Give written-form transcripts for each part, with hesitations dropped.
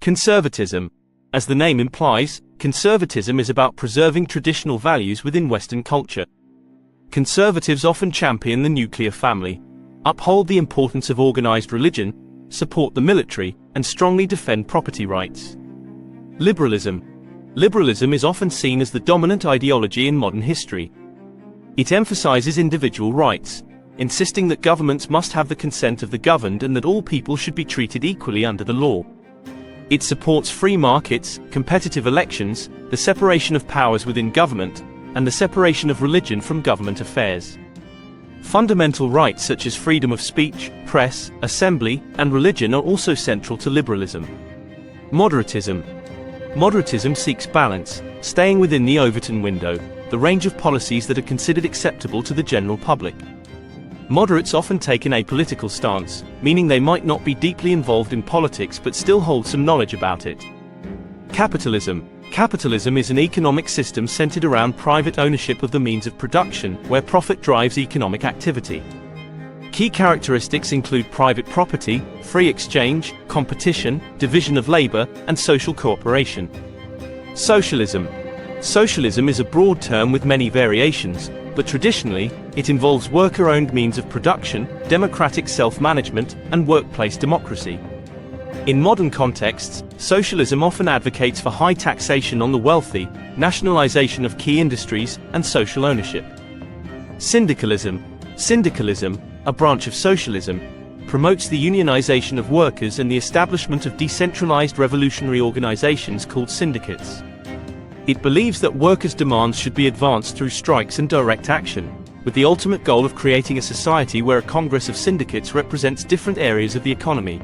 Conservatism. As the name implies, conservatism is about preserving traditional values within Western culture. Conservatives often champion the nuclear family, uphold the importance of organized religion, support the military, and strongly defend property rights. Liberalism. Liberalism is often seen as the dominant ideology in modern history. It emphasizes individual rights, insisting that governments must have the consent of the governed and that all people should be treated equally under the law. It supports free markets, competitive elections, the separation of powers within government, and the separation of religion from government affairs. Fundamental rights such as freedom of speech, press, assembly, and religion are also central to liberalism. Moderatism. Moderatism seeks balance, staying within the Overton window, the range of policies that are considered acceptable to the general public. Moderates often take an apolitical stance, meaning they might not be deeply involved in politics but still hold some knowledge about it. Capitalism. Capitalism is an economic system centered around private ownership of the means of production, where profit drives economic activity. Key characteristics include private property, free exchange, competition, division of labor, and social cooperation. Socialism. Socialism is a broad term with many variations, but traditionally, it involves worker-owned means of production, democratic self-management, and workplace democracy. In modern contexts, socialism often advocates for high taxation on the wealthy, nationalization of key industries, and social ownership. Syndicalism. Syndicalism, a branch of socialism, promotes the unionization of workers and the establishment of decentralized revolutionary organizations called syndicates. It believes that workers' demands should be advanced through strikes and direct action, with the ultimate goal of creating a society where a congress of syndicates represents different areas of the economy.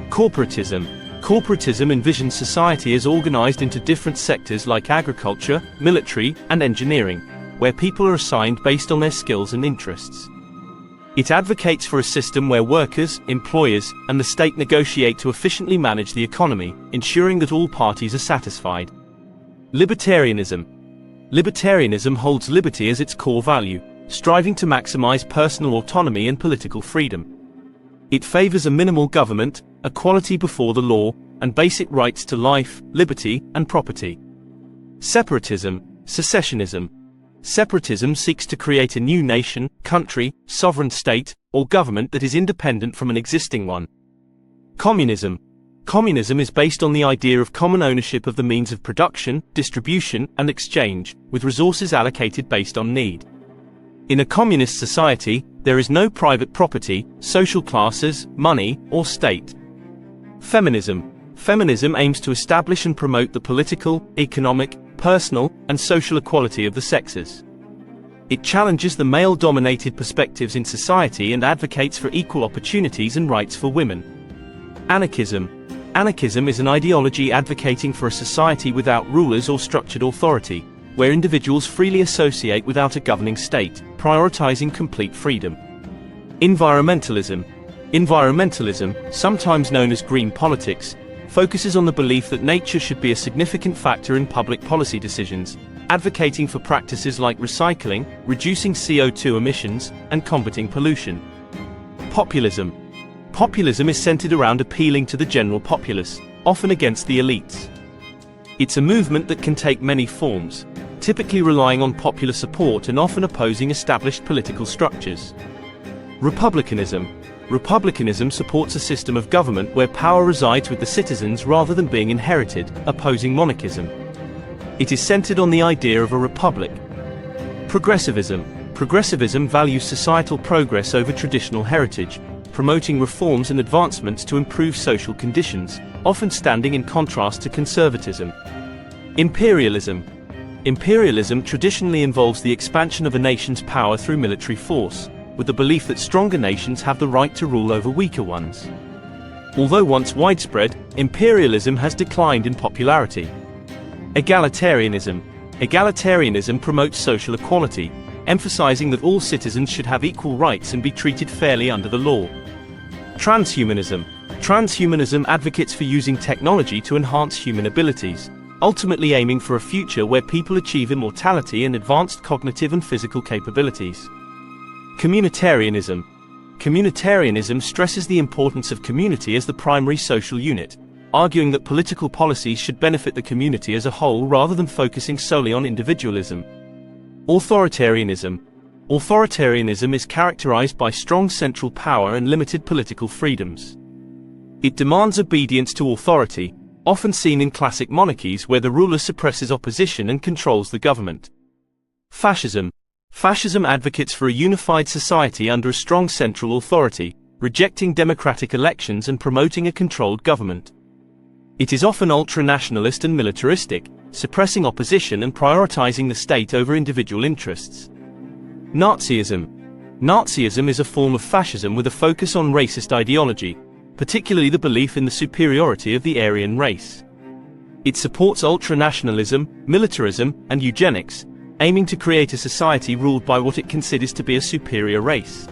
Corporatism. Corporatism envisions society as organized into different sectors like agriculture, military, and engineering, where people are assigned based on their skills and interests. It advocates for a system where workers, employers, and the state negotiate to efficiently manage the economy, ensuring that all parties are satisfied. Libertarianism. Libertarianism holds liberty as its core value, striving to maximize personal autonomy and political freedom. It favors a minimal government, equality before the law, and basic rights to life, liberty, and property. Separatism. Secessionism. Separatism seeks to create a new nation, country, sovereign state, or government that is independent from an existing one. Communism. Communism is based on the idea of common ownership of the means of production, distribution, and exchange, with resources allocated based on need. In a communist society, there is no private property, social classes, money, or state. Feminism. Feminism aims to establish and promote the political, economic, personal, and social equality of the sexes. It challenges the male-dominated perspectives in society and advocates for equal opportunities and rights for women. Anarchism. Anarchism is an ideology advocating for a society without rulers or structured authority, where individuals freely associate without a governing state, prioritizing complete freedom. Environmentalism. Environmentalism, sometimes known as green politics, focuses on the belief that nature should be a significant factor in public policy decisions, advocating for practices like recycling, reducing CO2 emissions, and combating pollution. Populism. Populism is centered around appealing to the general populace, often against the elites. It's a movement that can take many forms, typically relying on popular support and often opposing established political structures. Republicanism. Republicanism supports a system of government where power resides with the citizens rather than being inherited, opposing monarchism. It is centered on the idea of a republic. Progressivism. Progressivism values societal progress over traditional heritage, promoting reforms and advancements to improve social conditions, often standing in contrast to conservatism. Imperialism. Imperialism traditionally involves the expansion of a nation's power through military force, with the belief that stronger nations have the right to rule over weaker ones. Although once widespread, imperialism has declined in popularity. Egalitarianism. Egalitarianism promotes social equality, emphasizing that all citizens should have equal rights and be treated fairly under the law. Transhumanism. Transhumanism advocates for using technology to enhance human abilities, ultimately aiming for a future where people achieve immortality and advanced cognitive and physical capabilities. Communitarianism. Communitarianism stresses the importance of community as the primary social unit, arguing that political policies should benefit the community as a whole rather than focusing solely on individualism. Authoritarianism. Authoritarianism is characterized by strong central power and limited political freedoms. It demands obedience to authority, often seen in classic monarchies where the ruler suppresses opposition and controls the government. Fascism. Fascism advocates for a unified society under a strong central authority, rejecting democratic elections and promoting a controlled government. It is often ultra-nationalist and militaristic, suppressing opposition and prioritizing the state over individual interests. Nazism. Nazism is a form of fascism with a focus on racist ideology, particularly the belief in the superiority of the Aryan race. It supports ultra-nationalism, militarism, and eugenics, aiming to create a society ruled by what it considers to be a superior race.